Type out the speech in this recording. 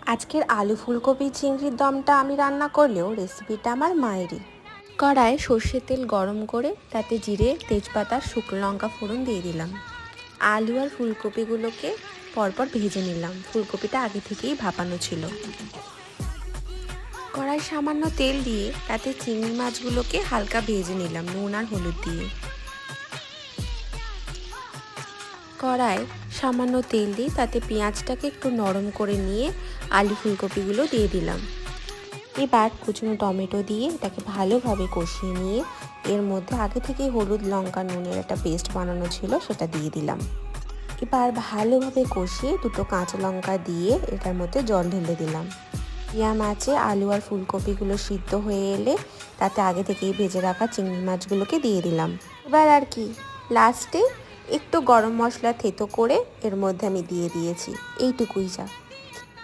আজকের আলু ফুলকপি চিংড়ির দমটা আমি রান্না করলেও রেসিপিটা আমার মায়েরই। কড়ায় সর্ষের তেল গরম করে তাতে জিরে, তেজপাতা, শুকনো লঙ্কা ফোড়ন দিয়ে দিলাম। আলু আর ফুলকপিগুলোকে পরপর ভেজে নিলাম। ফুলকপিটা আগে থেকেই ভাপানো ছিল। কড়াই সামান্য তেল দিয়ে তাতে চিংড়ি মাছগুলোকে হালকা ভেজে নিলাম নুন আর হলুদ দিয়ে। কড়ায় সামান্য তেল দিয়ে তাতে পেঁয়াজটাকে একটু নরম করে নিয়ে আলু ফুলকপিগুলো দিয়ে দিলাম। এবার কুচনো টমেটো দিয়ে এটাকে ভালোভাবে কষিয়ে নিয়ে এর মধ্যে আগে থেকেই হলুদ, লঙ্কা, নুনের একটা পেস্ট বানানো ছিল সেটা দিয়ে দিলাম। এবার ভালোভাবে কষিয়ে দুটো কাঁচা লঙ্কা দিয়ে এটার মধ্যে জল ঢেলে দিলাম। মিডিয়াম আঁচে আলু আর ফুলকপিগুলো সিদ্ধ হয়ে এলে তাতে আগে থেকেই ভেজে রাখা চিংড়ি মাছগুলোকে দিয়ে দিলাম। এবার আর কি লাস্টে একটু গরম মশলা থেতো করে এর মধ্যে আমি দিয়ে দিয়েছি। এইটুকুই যা।